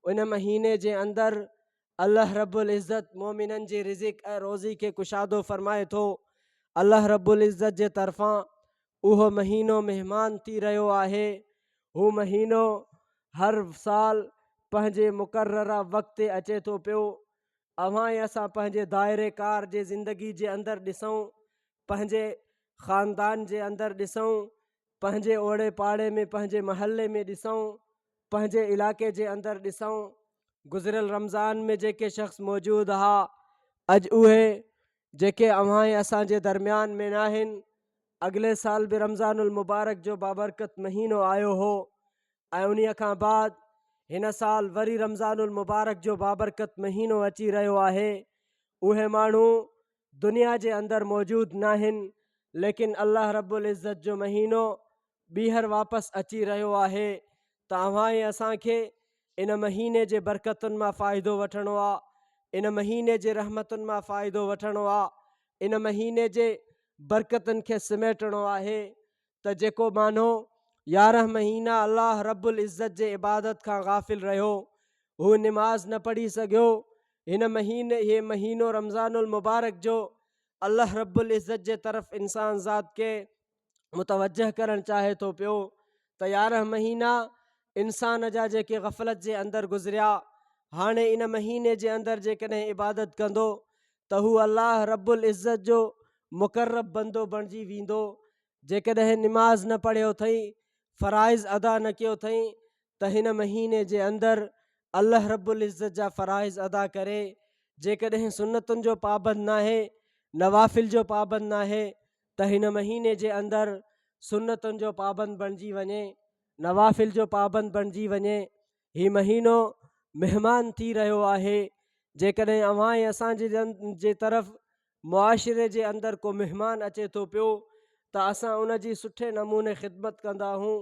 उन महीने जे अंदरि अल्लाह रब्बुल इज़्ज़त मोमिननि जी रिज़िक ऐं रोज़ी खे कुशादो फ़रमाए थो। अल्लाह रब्बुल इज़्ज़त जे तरफ़ां उहो महीनो महिमान थी रहियो आहे। हू महीनो हर साल पंहिंजे मुक़ररा वक़्त ते अचे थो पियो। अवां ऐं असां पंहिंजे दायरे कार जे ज़िंदगी जे अंदरि ॾिसूं, पंहिंजे ख़ानदान जे अंदरि ॾिसूं, पंहिंजे ओड़े पाड़े में पंहिंजे महल्ले में ॾिसूं, पंहिंजे इलाइक़े जे अंदरि ॾिसूं। गुज़िरियल रमज़ान में जेके शख़्स मौजूदु हुआ, अॼु उहे जेके अव्हां ऐं असांजे दरमियान में न आहिनि। अॻिले साल बि रमज़ानुल मुबारक जो बाबरकत महीनो आयो हो ऐं उन्हीअ खां बाद हिन साल वरी रमज़ानुल मुबारक जो बाबरकत महीनो अची रहियो आहे। उहे माण्हू दुनिया जे अंदरि मौजूदु न आहिनि, लेकिन अल्लाह रब्बुल इज़्ज़त जो महीनो ॿीहर वापसि अची रहियो आहे। त अव्हां ऐं असांखे इन महीने जे बरकतुनि मां फ़ाइदो वठिणो आहे, इन महीने जे रहमतुनि मां फ़ाइदो वठिणो आहे, इन महीने जे बरकतुनि खे समेटणो आहे। त जेको माण्हू 11 महीना अल्लाह रब्बुल इज़्ज़त जे इबादत खां गाफ़िल रहियो, हू निमाज़ न पढ़ी सघियो, हिन महीने ये महीनो रमज़ानुल मुबारक जो अल्लाह रब्बुल इज़्ज़त जे तरफ़ इंसान ज़ात के मुतवजह करणु चाहे थो पियो। त 11 महीना इंसान जा जेके ग़फ़लत जे अंदरि गुज़रिया, हाणे इन महीने जे अंदरि जेकॾहिं इबादत कंदो त हू अल्लाह रब्बुल इज़्ज़त जो मुक़र्रब बंदो बणिजी वेंदो। जेकॾहिं निमाज़ न पढ़ियो अथई, फ़राइज़ अदा न कयो अथई, त हिन महीने जे अंदरि अल्लाह रब्बुल इज़्ज़त जा फ़राइज़ अदा करे। जेकॾहिं सुन्नतुनि जो पाबंद न आहे, नवाफ़िल जो पाबंद न आहे, त हिन महीने जे अंदरि सुन्नतुनि जो पाबंद बणिजी वञे, नवाफ़िल जो पाबंद बणिजी वञे। हीउ महीनो महिमान थी रहियो आहे। जेकॾहिं अव्हां ऐं असांजे तरफ़ मुआशिरे जे अंदरि को महिमान अचे थो पियो, त असां उन जी सुठे नमूने ख़िदमत कंदा आहियूं,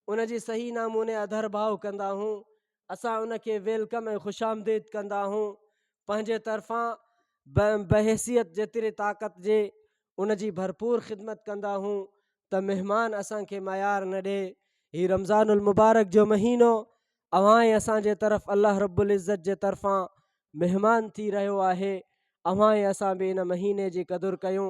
उन जी सही नमूने अदर भाव कंदा आहियूं, असां उन खे वेलकम ऐं ख़ुशि आमदीद कंदा आहियूं। पंहिंजे तरफ़ां बहैसियत जेतिरी ताक़त जे उन जी भरपूर ख़िदमत कंदा आहियूं त महिमान असांखे मयार न ॾिए। हीउ रमज़ानुल मुबारक जो महीनो अव्हां ऐं असांजे तरफ़ अल्लाह रब्बुल इज़्ज़त जे तरफ़ां महिमान थी रहियो आहे। अव्हां ऐं असां बि इन महीने जी क़दुरु कयूं।